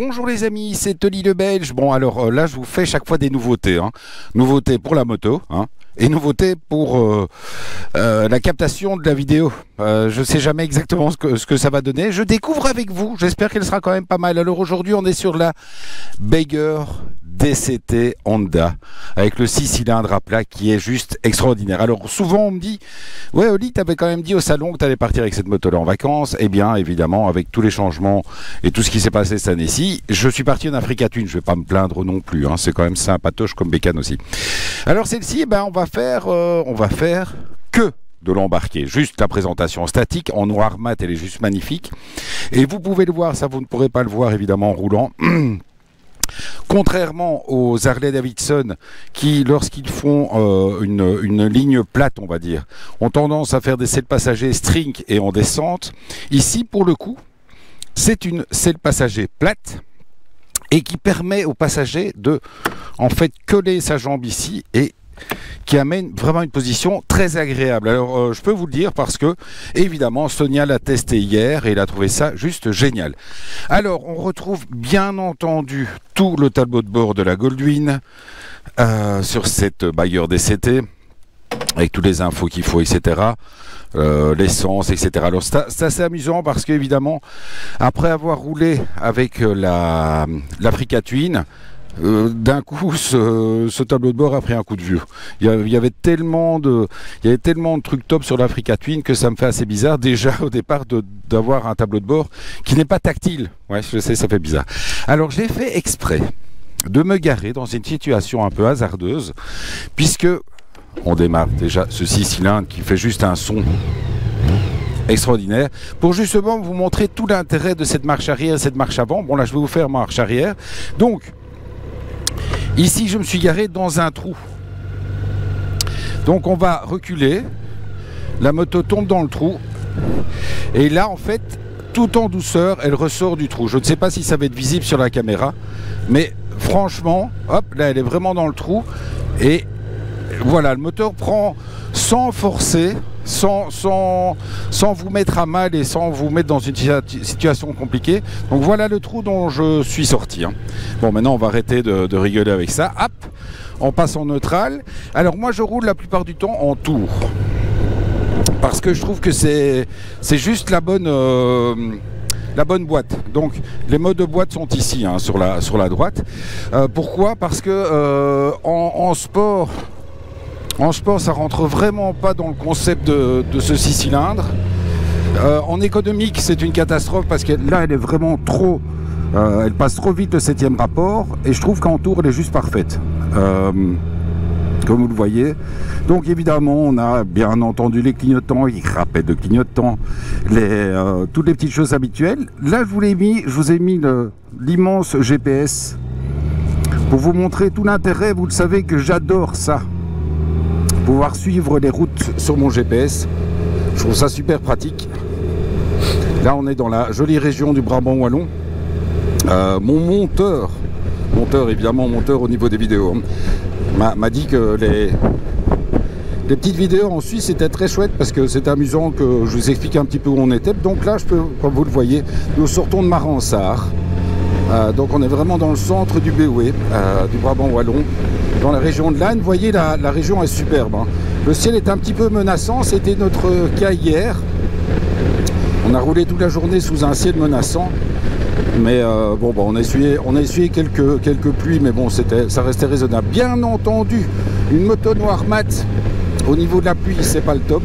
Bonjour les amis, c'est Tony le Belge. Bon alors là je vous fais chaque fois des nouveautés. Nouveautés pour la moto et nouveautés pour la captation de la vidéo. Je ne sais jamais exactement ce que ça va donner. Je découvre avec vous, j'espère qu'elle sera quand même pas mal. Alors aujourd'hui on est sur la Bager DCT Honda avec le 6 cylindres à plat qui est juste extraordinaire. Alors souvent on me dit, ouais Oli, t'avais quand même dit au salon que t'allais partir avec cette moto là en vacances. Eh bien évidemment avec tous les changements et tout ce qui s'est passé cette année-ci, je suis parti en Africa Twin. Je vais pas me plaindre non plus, c'est quand même sympatoche comme bécane aussi. Alors celle-ci, on va faire que de l'embarquer, juste la présentation statique en noir mat, elle est juste magnifique et vous pouvez le voir, ça vous ne pourrez pas le voir évidemment en roulant. Contrairement aux Harley Davidson qui, lorsqu'ils font une ligne plate, on va dire, ont tendance à faire des selles passagers string et en descente, ici pour le coup c'est une selle passager plate et qui permet aux passagers de en fait coller sa jambe ici et qui amène vraiment une position très agréable. Alors je peux vous le dire parce que évidemment Sonia l'a testé hier et elle a trouvé ça juste génial. Alors on retrouve bien entendu tout le tableau de bord de la Goldwyn sur cette Bager DCT avec toutes les infos qu'il faut, etc. L'essence, etc. Alors c'est assez amusant parce qu'évidemment après avoir roulé avec l'Africa Twin, d'un coup ce tableau de bord a pris un coup de vieux. Il y avait tellement de trucs top sur l'Africa Twin que ça me fait assez bizarre déjà au départ d'avoir un tableau de bord qui n'est pas tactile. Ouais, je sais, ça fait bizarre. Alors j'ai fait exprès de me garer dans une situation un peu hasardeuse puisque on démarre déjà ce 6 cylindres qui fait juste un son extraordinaire pour justement vous montrer tout l'intérêt de cette marche arrière et cette marche avant. Bon là je vais vous faire marche arrière. Donc ici, je me suis garé dans un trou. Donc, on va reculer. La moto tombe dans le trou. Et là, en fait, tout en douceur, elle ressort du trou. Je ne sais pas si ça va être visible sur la caméra. Mais franchement, hop, là, elle est vraiment dans le trou. Et voilà, le moteur prend sans forcer, sans vous mettre à mal et sans vous mettre dans une situation compliquée. Donc voilà le trou dont je suis sorti. Bon, maintenant on va arrêter de rigoler avec ça. Hop, on passe en neutral. Alors moi je roule la plupart du temps en tour. Parce que je trouve que c'est juste la bonne boîte. Donc les modes de boîte sont ici sur la droite. Pourquoi? Parce que en sport... En sport, ça rentre vraiment pas dans le concept de ce 6 cylindres. En économique, c'est une catastrophe parce que là, elle est vraiment trop... elle passe trop vite le 7e rapport et je trouve qu'en tour, elle est juste parfaite. Comme vous le voyez. Donc évidemment, on a bien entendu les clignotants, les rappels de clignotants, toutes les petites choses habituelles. Là, je vous ai mis l'immense GPS pour vous montrer tout l'intérêt. Vous le savez que j'adore ça. Pouvoir suivre les routes sur mon GPS, je trouve ça super pratique. Là on est dans la jolie région du Brabant wallon. Mon monteur au niveau des vidéos m'a dit que les petites vidéos en Suisse c'était très chouette parce que c'est amusant que je vous explique un petit peu où on était. Donc là comme vous le voyez, nous sortons de Maransart. Donc on est vraiment dans le centre du BOE, du Brabant wallon, dans la région de Lannes. Vous voyez, la région est superbe. Le ciel est un petit peu menaçant, c'était notre cas hier. On a roulé toute la journée sous un ciel menaçant. Mais on a essuyé quelques pluies, mais bon, ça restait raisonnable. Bien entendu, une moto noire mat, au niveau de la pluie, c'est pas le top.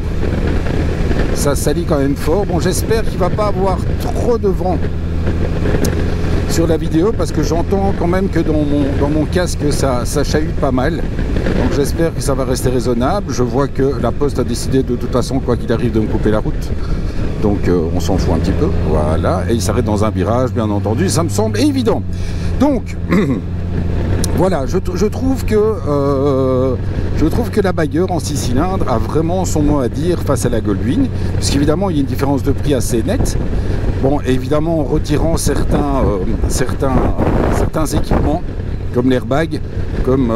Ça salit quand même fort. Bon, j'espère qu'il ne va pas avoir trop de vent sur la vidéo parce que j'entends quand même que dans mon casque ça chahute pas mal, donc j'espère que ça va rester raisonnable. Je vois que la Poste a décidé de toute façon quoi qu'il arrive de me couper la route, donc on s'en fout un petit peu, voilà, et il s'arrête dans un virage bien entendu, ça me semble évident. Donc voilà, je trouve que la Bager en 6 cylindres a vraiment son mot à dire face à la Goldwyn, puisqu'évidemment il y a une différence de prix assez nette. Bon, évidemment, en retirant certains équipements, comme l'airbag, comme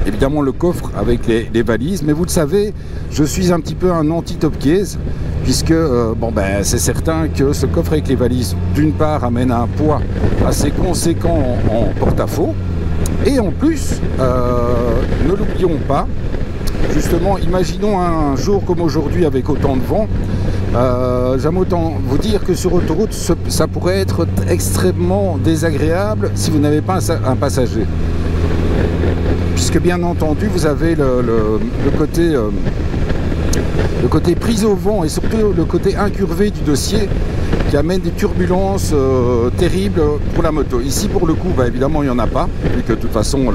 évidemment le coffre avec les valises. Mais vous le savez, je suis un petit peu un anti-top case. puisque bon, ben, c'est certain que ce coffre avec les valises, d'une part, amène un poids assez conséquent en porte-à-faux, et en plus, ne l'oublions pas, justement, imaginons un jour comme aujourd'hui avec autant de vent, j'aime autant vous dire que sur autoroute, ça pourrait être extrêmement désagréable si vous n'avez pas un passager. Puisque bien entendu, vous avez le côté prise au vent et surtout le côté incurvé du dossier qui amène des turbulences terribles pour la moto. Ici, pour le coup, bah, évidemment, il n'y en a pas, vu que de toute façon,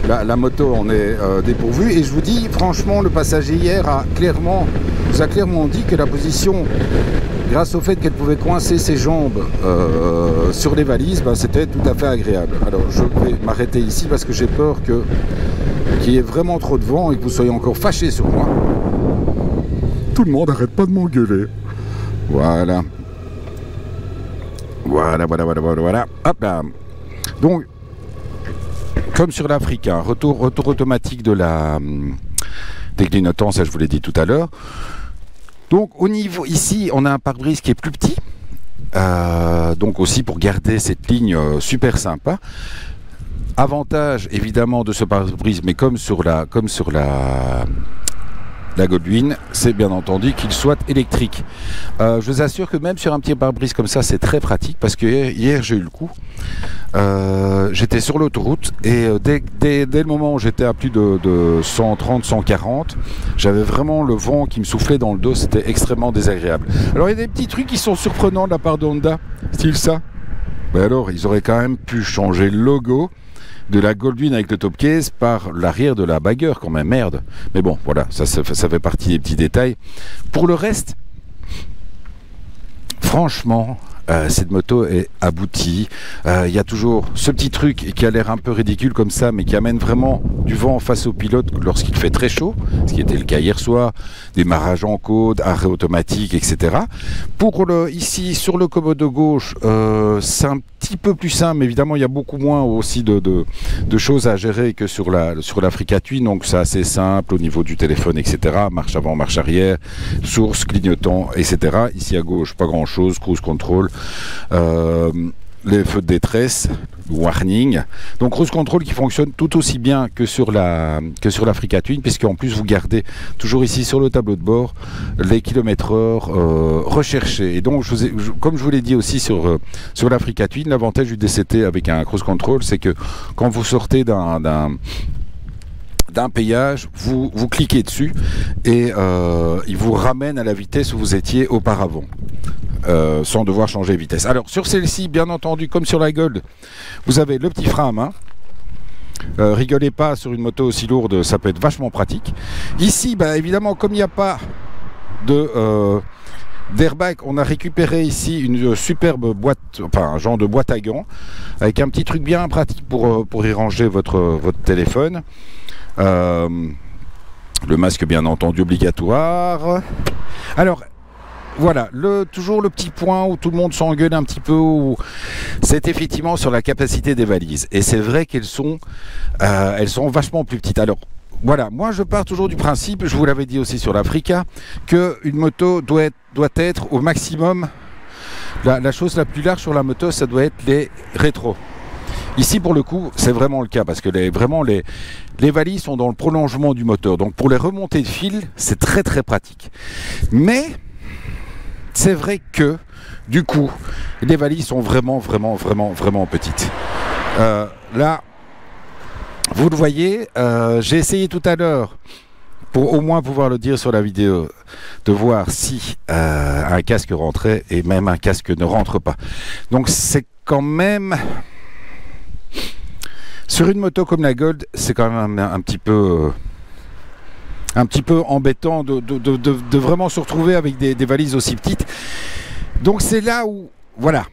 la moto en est dépourvue. Et je vous dis, franchement, le passager hier vous a clairement dit que la position, grâce au fait qu'elle pouvait coincer ses jambes sur les valises, bah, c'était tout à fait agréable. Alors, je vais m'arrêter ici parce que j'ai peur qu'il y ait vraiment trop de vent et que vous soyez encore fâchés sur moi. Tout le monde n'arrête pas de m'engueuler. Voilà. Voilà. Hop là. Donc, comme sur l'Africain, retour automatique des clignotants, ça je vous l'ai dit tout à l'heure. Donc au niveau, ici, on a un pare-brise qui est plus petit. Donc aussi pour garder cette ligne super sympa. Avantage évidemment de ce pare-brise, mais comme sur la Goldwyn, c'est bien entendu qu'il soit électrique. Je vous assure que même sur un petit pare-brise comme ça, c'est très pratique parce que hier j'ai eu le coup. J'étais sur l'autoroute et dès le moment où j'étais à plus de 130, 140, j'avais vraiment le vent qui me soufflait dans le dos, c'était extrêmement désagréable. Alors il y a des petits trucs qui sont surprenants de la part de Honda, style ça. Ben alors, ils auraient quand même pu changer le logo de la Goldwyn avec le top case par l'arrière de la Bagger quand même, merde. Mais bon, voilà, ça fait partie des petits détails. Pour le reste, franchement, cette moto est aboutie. Il y a toujours ce petit truc qui a l'air un peu ridicule comme ça, mais qui amène vraiment du vent face au pilote lorsqu'il fait très chaud, ce qui était le cas hier soir, démarrage en côte, arrêt automatique, etc. Pour ici, sur le commode gauche, c'est un petit peu plus simple, évidemment il y a beaucoup moins aussi de choses à gérer que sur l'Africa Twin, donc c'est assez simple au niveau du téléphone, etc. Marche avant, marche arrière, source, clignotant, etc. Ici à gauche, pas grand chose, cruise control, les feux de détresse, warning. Donc cruise control qui fonctionne tout aussi bien que sur l'Africa Twin, puisqu'en plus vous gardez toujours ici sur le tableau de bord les kilomètres-heure recherchés. Et donc comme je vous l'ai dit aussi sur l'Africa Twin, l'avantage du DCT avec un cruise control, c'est que quand vous sortez d'un péage, vous cliquez dessus et il vous ramène à la vitesse où vous étiez auparavant. Sans devoir changer de vitesse. Alors sur celle-ci, bien entendu, comme sur la Gold, vous avez le petit frein à main. Rigolez pas, sur une moto aussi lourde, ça peut être vachement pratique. Ici, bah, évidemment, comme il n'y a pas d'airbag, on a récupéré ici une superbe boîte, enfin un genre de boîte à gants, avec un petit truc bien pratique pour y ranger votre téléphone. Le masque, bien entendu, obligatoire. Alors, voilà, toujours le petit point où tout le monde s'engueule un petit peu, c'est effectivement sur la capacité des valises. Et c'est vrai qu'elles sont vachement plus petites. Alors, voilà, moi je pars toujours du principe, je vous l'avais dit aussi sur l'Africa, qu'une moto doit être au maximum, la chose la plus large sur la moto, ça doit être les rétros. Ici, pour le coup, c'est vraiment le cas, parce que les valises sont dans le prolongement du moteur. Donc, pour les remontées de fil, c'est très très pratique. Mais c'est vrai que, du coup, les valises sont vraiment petites. Là, vous le voyez, j'ai essayé tout à l'heure, pour au moins pouvoir le dire sur la vidéo, de voir si un casque rentrait, et même un casque ne rentre pas. Donc c'est quand même... Sur une moto comme la Gold, c'est quand même un petit peu embêtant de vraiment se retrouver avec des valises aussi petites. Donc c'est là où, voilà,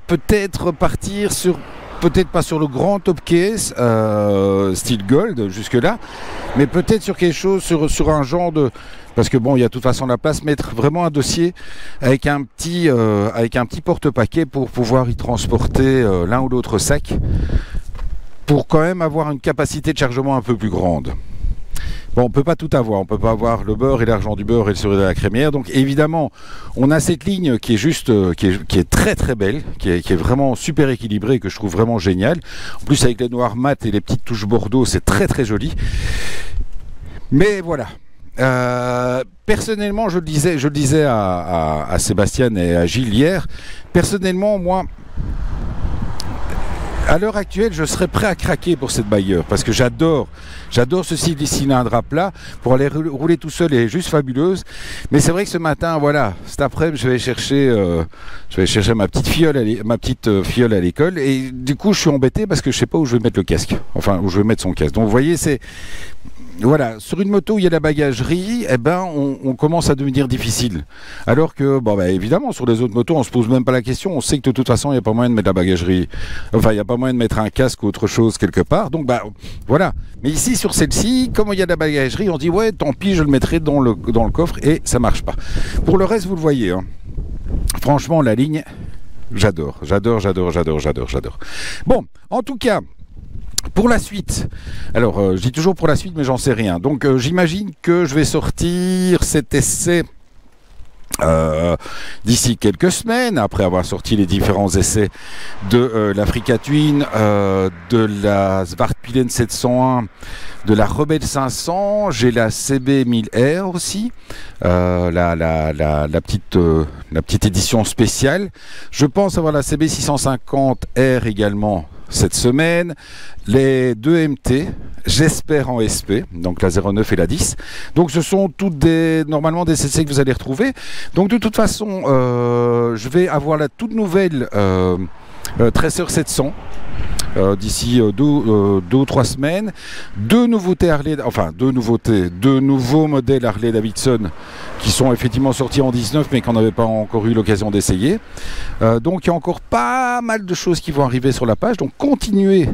peut-être partir sur, peut-être pas sur le grand top case style Gold jusque là, mais peut-être sur quelque chose, sur un genre de, parce que bon, il y a de toute façon la place, mettre vraiment un dossier avec un petit porte-paquet pour pouvoir y transporter l'un ou l'autre sac, pour quand même avoir une capacité de chargement un peu plus grande. Bon, on peut pas tout avoir, on peut pas avoir le beurre et l'argent du beurre et le sourire de la crémière. Donc évidemment, on a cette ligne qui est juste, qui est très très belle, qui est vraiment super équilibrée, que je trouve vraiment géniale. En plus avec les noirs mat et les petites touches bordeaux, c'est très très joli. Mais voilà. Personnellement, je le disais à Sébastien et à Gilles hier, personnellement, moi, à l'heure actuelle, je serais prêt à craquer pour cette bailleur parce que j'adore ce cylindre à plat. Pour aller rouler tout seul, elle est juste fabuleuse. Mais c'est vrai que ce matin, voilà, cet après-midi, je vais chercher ma petite fiole à l'école et du coup, je suis embêté parce que je sais pas où je vais mettre le casque, enfin où je vais mettre son casque. Donc, vous voyez, c'est voilà, sur une moto où il y a la bagagerie, eh ben, on commence à devenir difficile. Alors que, bon, bah, évidemment, sur les autres motos, on se pose même pas la question. On sait que de toute façon, il n'y a pas moyen de mettre la bagagerie. Enfin, il n'y a pas moyen de mettre un casque ou autre chose quelque part. Donc, bah, voilà. Mais ici, sur celle-ci, comme il y a de la bagagerie, on dit, ouais, tant pis, je le mettrai dans le coffre et ça marche pas. Pour le reste, vous le voyez, hein. Franchement, la ligne, j'adore. Bon, en tout cas, pour la suite, alors je dis toujours pour la suite mais j'en sais rien, donc j'imagine que je vais sortir cet essai d'ici quelques semaines, après avoir sorti les différents essais de l'Africa Twin, de la Svartpilen 701, de la Rebelle 500, j'ai la CB 1000R aussi, la petite édition spéciale. Je pense avoir la CB 650R également cette semaine, les deux MT, j'espère en SP, donc la 09 et la 10. Donc ce sont toutes normalement des essais que vous allez retrouver. Donc de toute façon, je vais avoir la toute nouvelle Tracer 700. D'ici 2 ou 3 semaines, deux nouveaux modèles Harley Davidson qui sont effectivement sortis en 19 mais qu'on n'avait pas encore eu l'occasion d'essayer. Donc il y a encore pas mal de choses qui vont arriver sur la page, donc continuez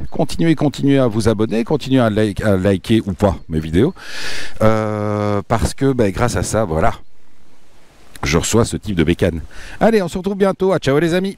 à vous abonner, continuez à liker ou pas mes vidéos, parce que grâce à ça, voilà, je reçois ce type de bécane. Allez, on se retrouve bientôt, ciao les amis.